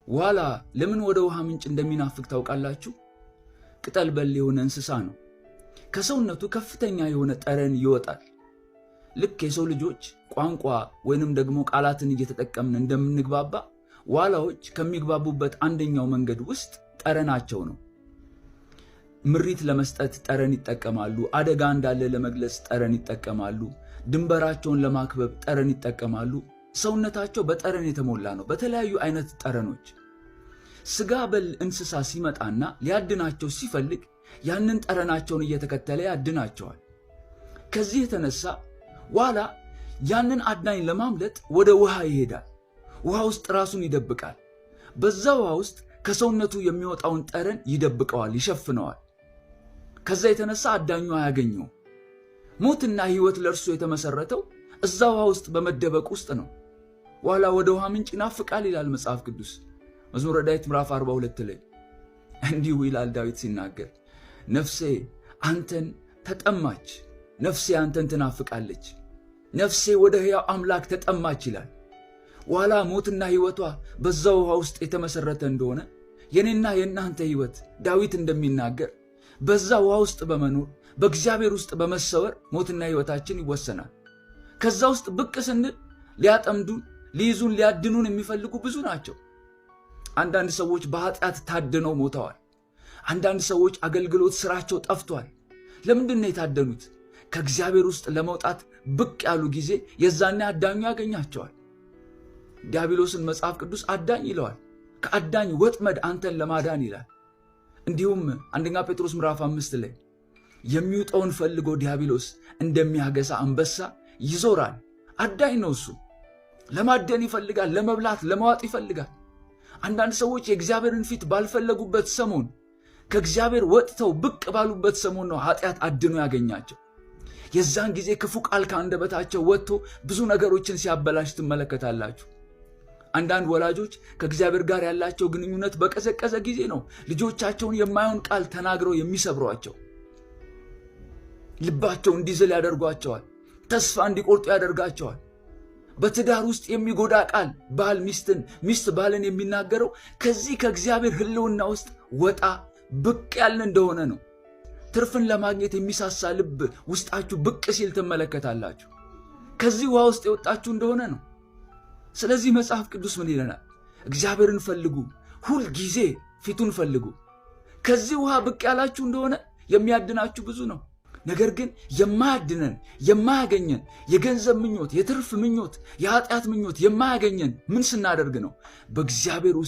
ዋላ ለምን ወደ ውሃ ምንጭ እንደሚናፍቅ ታውቃላችሁ? ቅጠል በል የሆነ እንስሳ ነው። ከሰውነቱ ከፍተኛ የሆነ ጠረን ይወጣል። ልክ የሰው ልጆች ቋንቋ ወይንም ደግሞ ቃላትን እየተጠቀምን እንደምንግባባ ዋላዎች ከሚግባቡበት አንደኛው መንገድ ውስጥ ጠረናቸው ነው። ምሪት ለመስጠት ጠረን ይጠቀማሉ። አደጋ እንዳለ ለመግለጽ ጠረን ይጠቀማሉ። ድንበራቸውን ለማክበብ ጠረን ይጠቀማሉ። ሰውነታቸው በጠረን የተሞላ ነው፣ በተለያዩ አይነት ጠረኖች። ስጋ በል እንስሳ ሲመጣና ሊያድናቸው ሲፈልግ ያንን ጠረናቸውን እየተከተለ ያድናቸዋል። ከዚህ የተነሳ ዋላ ያንን አዳኝ ለማምለጥ ወደ ውሃ ይሄዳል። ውሃ ውስጥ ራሱን ይደብቃል። በዛ ውሃ ውስጥ ከሰውነቱ የሚወጣውን ጠረን ይደብቀዋል፣ ይሸፍነዋል። ከዛ የተነሳ አዳኙ አያገኘውም። ሞትና ሕይወት ለእርሱ የተመሰረተው እዛ ውሃ ውስጥ በመደበቅ ውስጥ ነው። ዋላ ወደ ውሃ ምንጭ ይናፍቃል ይላል መጽሐፍ ቅዱስ መዝሙረ ዳዊት ምዕራፍ 42 ላይ እንዲሁ ይላል ዳዊት ሲናገር፣ ነፍሴ አንተን ተጠማች፣ ነፍሴ አንተን ትናፍቃለች፣ ነፍሴ ወደ ሕያው አምላክ ተጠማች ይላል። ዋላ ሞትና ሕይወቷ በዛ ውሃ ውስጥ የተመሰረተ እንደሆነ የኔና የእናንተ ሕይወት ዳዊት እንደሚናገር በዛ ውሃ ውስጥ በመኖር በእግዚአብሔር ውስጥ በመሰወር ሞትና ሕይወታችን ይወሰናል። ከዛ ውስጥ ብቅ ስንል ሊያጠምዱን፣ ሊይዙን፣ ሊያድኑን የሚፈልጉ ብዙ ናቸው። አንዳንድ ሰዎች በኃጢአት ታድነው ሞተዋል። አንዳንድ ሰዎች አገልግሎት ስራቸው ጠፍቷል። ለምንድን ነው የታደኑት? ከእግዚአብሔር ውስጥ ለመውጣት ብቅ ያሉ ጊዜ የዛኔ አዳኙ ያገኛቸዋል። ዲያብሎስን መጽሐፍ ቅዱስ አዳኝ ይለዋል። ከአዳኝ ወጥመድ አንተን ለማዳን ይላል። እንዲሁም አንደኛ ጴጥሮስ ምዕራፍ 5 ላይ የሚውጠውን ፈልጎ ዲያብሎስ እንደሚያገሳ አንበሳ ይዞራል። አዳኝ ነው እሱ። ለማደን ይፈልጋል፣ ለመብላት ለማዋጥ ይፈልጋል። አንዳንድ ሰዎች የእግዚአብሔርን ፊት ባልፈለጉበት ሰሞን፣ ከእግዚአብሔር ወጥተው ብቅ ባሉበት ሰሞን ነው ኃጢአት አድኖ ያገኛቸው። የዛን ጊዜ ክፉ ቃል ከአንደበታቸው ወጥቶ ብዙ ነገሮችን ሲያበላሽ ትመለከታላችሁ። አንዳንድ ወላጆች ከእግዚአብሔር ጋር ያላቸው ግንኙነት በቀዘቀዘ ጊዜ ነው ልጆቻቸውን የማይሆን ቃል ተናግረው የሚሰብሯቸው። ልባቸው እንዲዝል ያደርጓቸዋል። ተስፋ እንዲቆርጡ ያደርጋቸዋል። በትዳር ውስጥ የሚጎዳ ቃል ባል ሚስትን፣ ሚስት ባልን የሚናገረው ከዚህ ከእግዚአብሔር ሕልውና ውስጥ ወጣ ብቅ ያልን እንደሆነ ነው። ትርፍን ለማግኘት የሚሳሳ ልብ ውስጣችሁ ብቅ ሲል ትመለከታላችሁ። ከዚህ ውሃ ውስጥ የወጣችሁ እንደሆነ ነው። ስለዚህ መጽሐፍ ቅዱስ ምን ይለናል? እግዚአብሔርን ፈልጉ፣ ሁል ጊዜ ፊቱን ፈልጉ። ከዚህ ውሃ ብቅ ያላችሁ እንደሆነ የሚያድናችሁ ብዙ ነው። ነገር ግን የማያድነን የማያገኘን የገንዘብ ምኞት፣ የትርፍ ምኞት፣ የኃጢአት ምኞት የማያገኘን ምን ስናደርግ ነው? በእግዚአብሔር ውስጥ